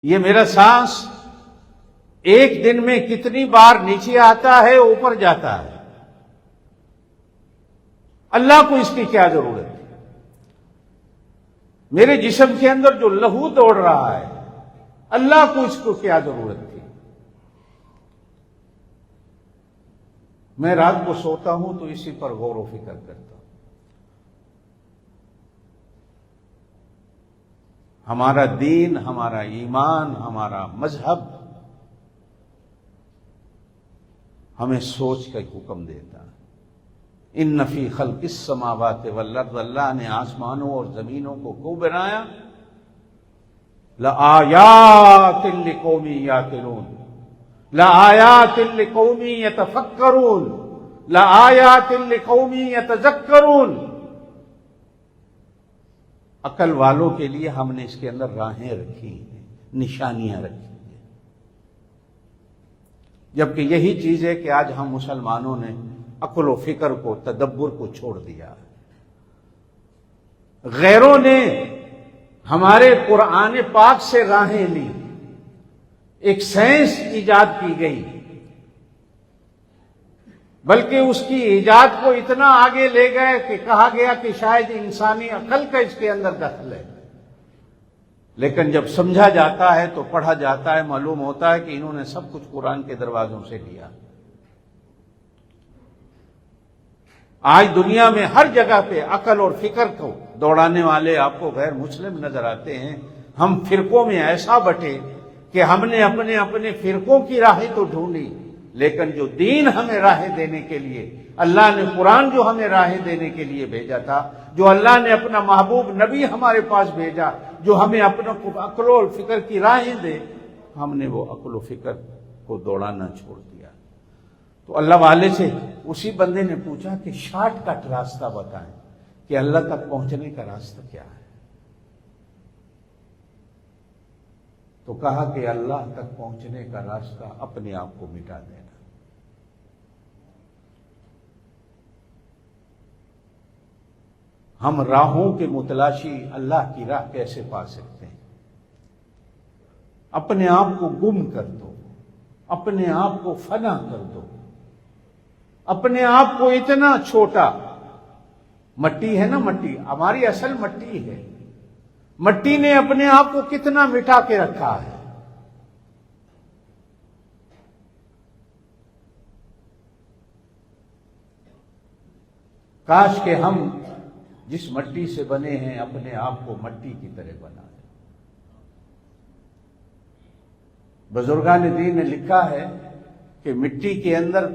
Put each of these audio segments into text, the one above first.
یہ میرا سانس ایک دن میں کتنی بار نیچے آتا ہے اوپر جاتا ہے، اللہ کو اس کی کیا ضرورت ہے؟ میرے جسم کے اندر جو لہو دوڑ رہا ہے، اللہ کو اس کو کیا ضرورت تھی؟ میں رات کو سوتا ہوں تو اسی پر غور و فکر کرتا ہوں۔ ہمارا دین، ہمارا ایمان، ہمارا مذہب ہمیں سوچ کا حکم دیتا ہے۔ ان فی خلق السماوات والارض، اللہ نے آسمانوں اور زمینوں کو کیوں بنایا؟ لآیات لقوم یعقلون، لآیات لقوم یتفکرون، لآیات لقوم یتذکرون۔ عقل والوں کے لیے ہم نے اس کے اندر راہیں رکھی ہیں، نشانیاں رکھی ہیں، جبکہ یہی چیز ہے کہ آج ہم مسلمانوں نے عقل و فکر کو، تدبر کو چھوڑ دیا۔ غیروں نے ہمارے قرآن پاک سے راہیں لی، ایک سائنس ایجاد کی گئی، بلکہ اس کی ایجاد کو اتنا آگے لے گئے کہ کہا گیا کہ شاید انسانی عقل کا اس کے اندر دخل ہے، لیکن جب سمجھا جاتا ہے تو پڑھا جاتا ہے، معلوم ہوتا ہے کہ انہوں نے سب کچھ قرآن کے دروازوں سے لیا۔ آج دنیا میں ہر جگہ پہ عقل اور فکر کو دوڑانے والے آپ کو غیر مسلم نظر آتے ہیں۔ ہم فرقوں میں ایسا بٹے کہ ہم نے اپنے اپنے فرقوں کی راہیں تو ڈھونڈی، لیکن جو دین ہمیں راہیں دینے کے لیے، اللہ نے قرآن جو ہمیں راہیں دینے کے لیے بھیجا تھا، جو اللہ نے اپنا محبوب نبی ہمارے پاس بھیجا، جو ہمیں اپنا عقل و فکر کی راہیں دے، ہم نے وہ عقل و فکر کو دوڑانا چھوڑ دیا۔ تو اللہ والے سے اسی بندے نے پوچھا کہ شارٹ کٹ راستہ بتائیں کہ اللہ تک پہنچنے کا راستہ کیا ہے؟ تو کہا کہ اللہ تک پہنچنے کا راستہ اپنے آپ کو مٹا دینا۔ ہم راہوں کے متلاشی اللہ کی راہ کیسے پا سکتے ہیں؟ اپنے آپ کو گم کر دو، اپنے آپ کو فنا کر دو، اپنے آپ کو اتنا چھوٹا، مٹی ہے نا، مٹی ہماری اصل مٹی ہے، مٹی نے اپنے آپ کو کتنا مٹا کے رکھا ہے۔ کاش کہ ہم جس مٹی سے بنے ہیں اپنے آپ کو مٹی کی طرح بنا دیں۔ بزرگان دین نے لکھا ہے کہ مٹی کے اندر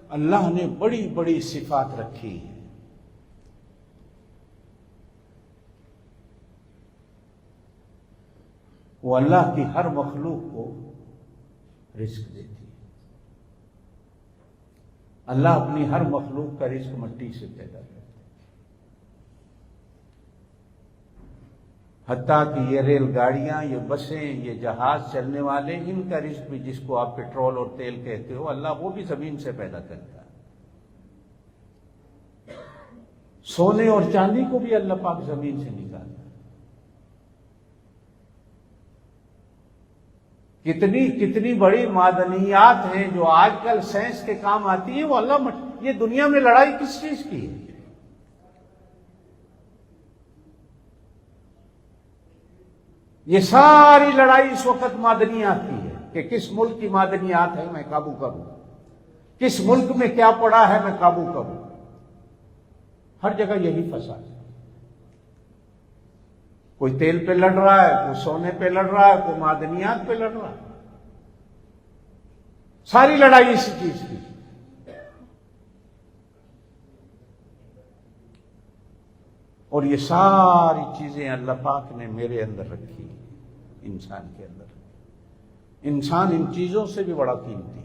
اللہ نے بڑی بڑی صفات رکھی ہیں۔ وہ اللہ کی ہر مخلوق کو رزق دیتی ہے۔ اللہ اپنی ہر مخلوق کا رزق مٹی سے پیدا کرتا ہے، حتیٰ کہ یہ ریل گاڑیاں، یہ بسیں، یہ جہاز چلنے والے، ان کا رزق بھی، جس کو آپ پیٹرول اور تیل کہتے ہو، اللہ وہ بھی زمین سے پیدا کرتا ہے۔ سونے اور چاندی کو بھی اللہ پاک زمین سے نکالتا ہے۔ کتنی بڑی معدنیات ہیں جو آج کل سائنس کے کام آتی ہیں، وہ اللہ یہ دنیا میں لڑائی کس چیز کی ہے؟ یہ ساری لڑائی اس وقت معدنیات کی ہے کہ کس ملک کی معدنیات ہے میں قابو کروں، کس ملک میں کیا پڑا ہے میں قابو کروں۔ ہر جگہ یہی فساد ہے۔ کوئی تیل پہ لڑ رہا ہے، کوئی سونے پہ لڑ رہا ہے، کوئی معدنیات پہ لڑ رہا ہے۔ ساری لڑائی اسی چیز کی۔ اور یہ ساری چیزیں اللہ پاک نے میرے اندر رکھی، انسان کے اندر۔ انسان ان چیزوں سے بھی بڑا قیمتی ہے۔